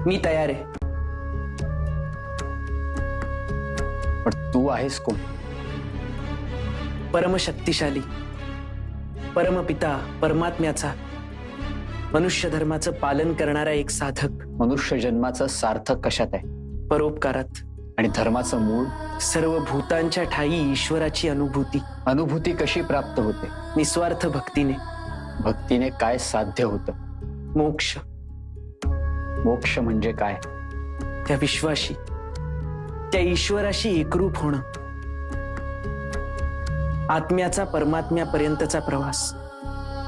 मी तयार आहे. पण तू आहेस कोण? परमशक्तिशाली, परमपिता परमात्म्याचा मनुष्य धर्माचं पालन करणारा एक साधक. मनुष्य जन्माचं सार्थक कशात आहे? परोपकारात. आणि धर्माचं मूळ? सर्व भूतांच्या ठाई ईश्वराची अनुभूती. अनुभूती कशी प्राप्त होते? निस्वार्थ भक्तीने. भक्तीने काय साध्य होतं? मोक्ष. मोक्ष म्हणजे काय? त्या विश्वाशी, त्या ईश्वराशी एकरूप होणं. आत्म्याचा परमात्म्यापर्यंतचा प्रवास.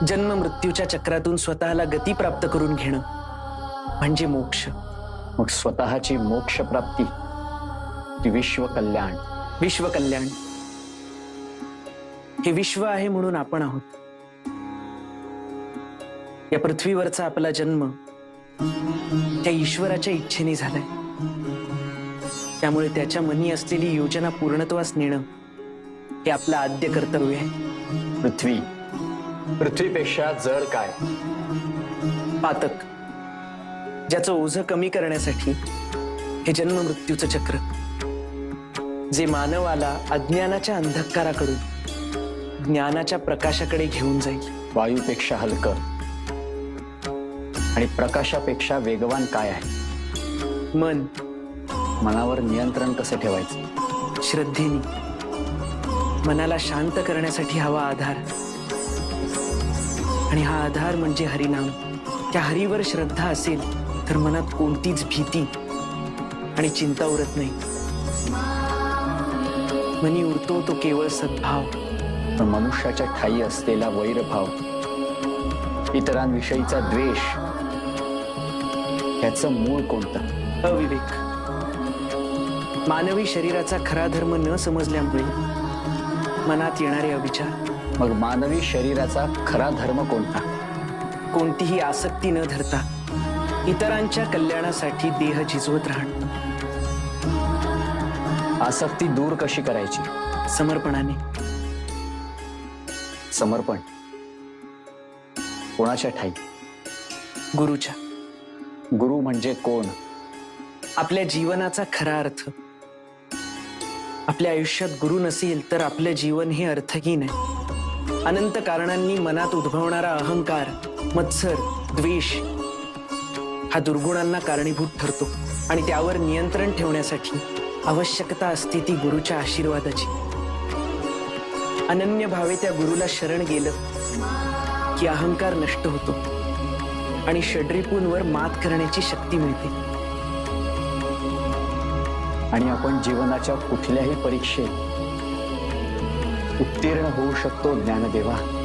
जन्म मृत्यूच्या चक्रातून स्वतःला गती प्राप्त करून घेणं म्हणजे मोक्ष. मग स्वतःची मोक्ष प्राप्ती, ती विश्व कल्याण. विश्व कल्याण हे विश्व आहे म्हणून आपण आहोत. या पृथ्वीवरचा आपला जन्म त्या ईश्वराच्या इच्छेने झालाय. त्यामुळे त्याच्या मनी असलेली योजना पूर्णत्वास नेणं हे आपलं आद्य कर्तव्य आहे. पृथ्वी, पृथ्वीपेक्षा जड काय? पातक, ज्याचं ओझं कमी करण्यासाठी हे जन्म मृत्यूचं चक्र, जे मानवाला अज्ञानाच्या अंधकाराकडून ज्ञानाच्या प्रकाशाकडे घेऊन जाईल. वायूपेक्षा हलकं आणि प्रकाशापेक्षा वेगवान काय आहे? मन. मनावर नियंत्रण कसं ठेवायचं? श्रद्धेने. मनाला शांत करण्यासाठी हवा आधार, आणि हा आधार म्हणजे हरिनाम. त्या हरीवर श्रद्धा असेल तर मनात कोणतीच भीती आणि चिंता उरत नाही. मनी उरतो तो केवळ सद्भाव. पण मनुष्याच्या ठाई असलेला वैरभाव, इतरांविषयीचा द्वेष, याचं मूळ कोणतं? अविवेक. मानवी शरीराचा खरा धर्म न समजल्यामुळे मनात येणारे अविचार. मग मानवी शरीराचा खरा धर्म कोणता? कोणतीही आसक्ती न धरता इतरांच्या कल्याणासाठी देह झिजवत राहणं. आसक्ती दूर कशी करायची? समर्पणाने. समर्पण कोणाच्या ठाई? गुरुच्या. गुरु म्हणजे कोण? आपल्या जीवनाचा खरा अर्थ. आपल्या आयुष्यात गुरु नसेल तर आपलं जीवन हे अर्थहीन आहे. अनंत कारणांनी मनात उद्भवणारा अहंकार, मत्सर, द्वेष हा दुर्गुणांना कारणीभूत ठरतो. आणि त्यावर नियंत्रण ठेवण्यासाठी आवश्यकता असते ती गुरुच्या आशीर्वादाची. अनन्य भावे त्या गुरुला शरण गेलं की अहंकार नष्ट होतो आणि षड्रिपूंवर मात करण्याची शक्ती मिळते. आणि आपण जीवनाच्या कुठल्याही परीक्षेत उत्तीर्ण होऊ शकतो ज्ञानदेवा.